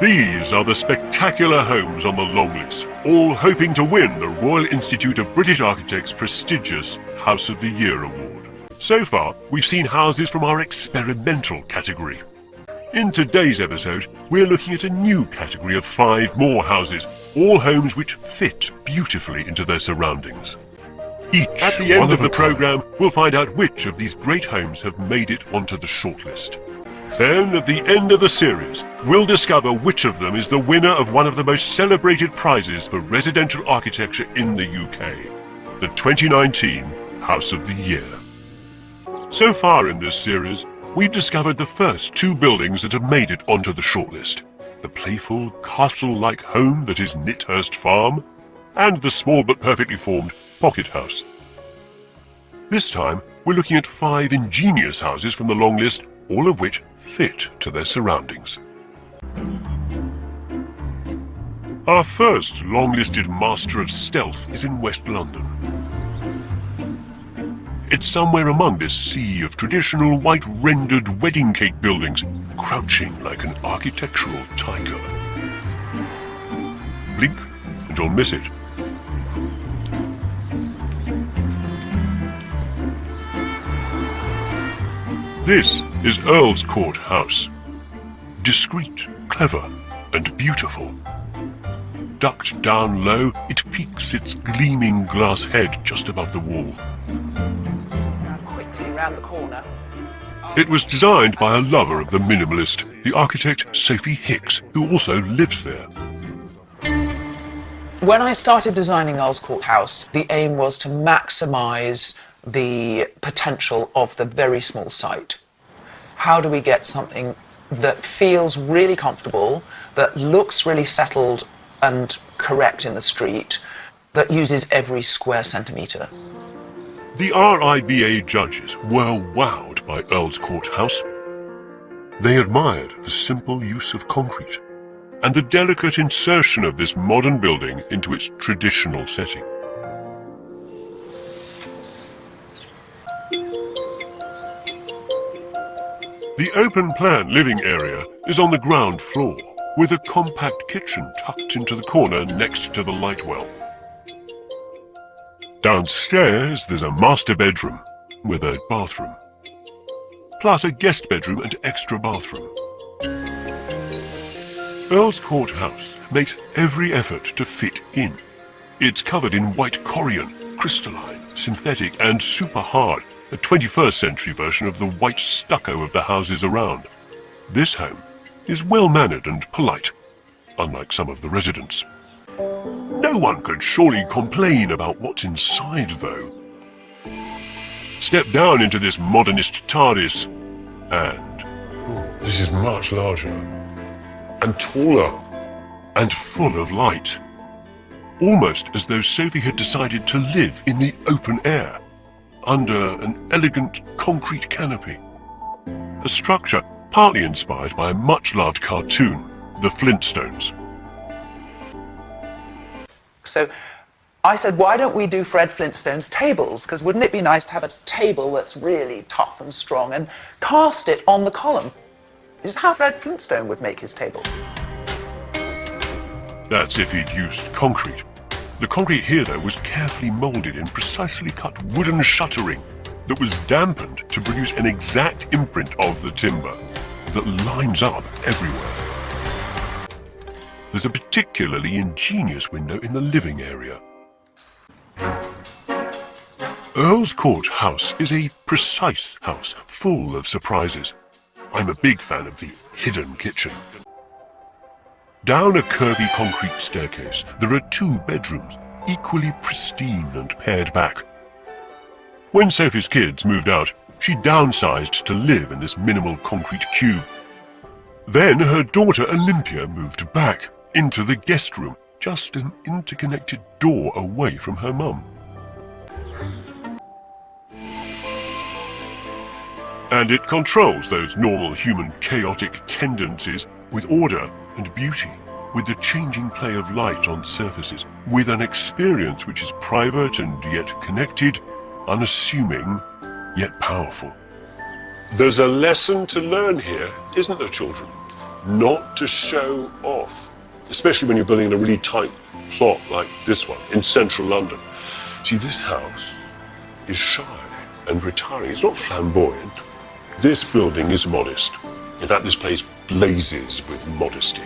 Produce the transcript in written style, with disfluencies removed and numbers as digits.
These are the spectacular homes on the long list, all hoping to win the Royal Institute of British Architects' prestigious House of the Year award. So far, we've seen houses from our experimental category. In today's episode, we're looking at a new category of 5 more houses, all homes which fit beautifully into their surroundings. At the end of the programme, we'll find out which of these great homes have made it onto the shortlist. Then, at the end of the series, we'll discover which of them is the winner of one of the most celebrated prizes for residential architecture in the UK, the 2019 House of the Year. So far in this series, we've discovered the first 2 buildings that have made it onto the shortlist: the playful, castle-like home that is Nithurst Farm, and the small but perfectly formed Pocket House. This time, we're looking at 5 ingenious houses from the long list, all of which fit to their surroundings. Our first long-listed master of stealth is in West London. It's somewhere among this sea of traditional white-rendered wedding cake buildings, crouching like an architectural tiger. Blink and you'll miss it. This is Earl's Courthouse. Discreet, clever, and beautiful. Ducked down low, it peeks its gleaming glass head just above the wall. Now quickly round the corner. It was designed by a lover of the minimalist, the architect Sophie Hicks, who also lives there. When I started designing Earl's Courthouse, the aim was to maximise the potential of the very small site. How do we get something that feels really comfortable, that looks really settled and correct in the street, that uses every square centimetre? The RIBA judges were wowed by Earl's Courthouse. They admired the simple use of concrete and the delicate insertion of this modern building into its traditional setting. The open-plan living area is on the ground floor, with a compact kitchen tucked into the corner next to the light well. Downstairs, there's a master bedroom with a bathroom, plus a guest bedroom and extra bathroom. Earl's Courthouse makes every effort to fit in. It's covered in white corian, crystalline, synthetic, and super hard, a 21st century version of the white stucco of the houses around. This home is well-mannered and polite, unlike some of the residents. No one could surely complain about what's inside, though. Step down into this modernist TARDIS, and this is much larger, and taller, and full of light. Almost as though Sophie had decided to live in the open air, under an elegant concrete canopy. A structure partly inspired by a much-loved cartoon, the Flintstones. So I said, why don't we do Fred Flintstone's tables? Because wouldn't it be nice to have a table that's really tough and strong and cast it on the column? This is how Fred Flintstone would make his table. That's if he'd used concrete. The concrete here, though, was carefully moulded in precisely cut wooden shuttering that was dampened to produce an exact imprint of the timber that lines up everywhere. There's a particularly ingenious window in the living area. Earl's Courthouse is a precise house full of surprises. I'm a big fan of the hidden kitchen. Down a curvy concrete staircase, there are 2 bedrooms, equally pristine and pared back. When Sophie's kids moved out, she downsized to live in this minimal concrete cube. Then her daughter Olympia moved back into the guest room, just an interconnected door away from her mum. And it controls those normal human chaotic tendencies with order and beauty, with the changing play of light on surfaces, with an experience which is private and yet connected, unassuming yet powerful. There's a lesson to learn here, isn't there, children? not to show off, especially when you're building in a really tight plot like this one in central London. See, this house is shy and retiring. It's not flamboyant. This building is modest. In fact, this place blazes with modesty.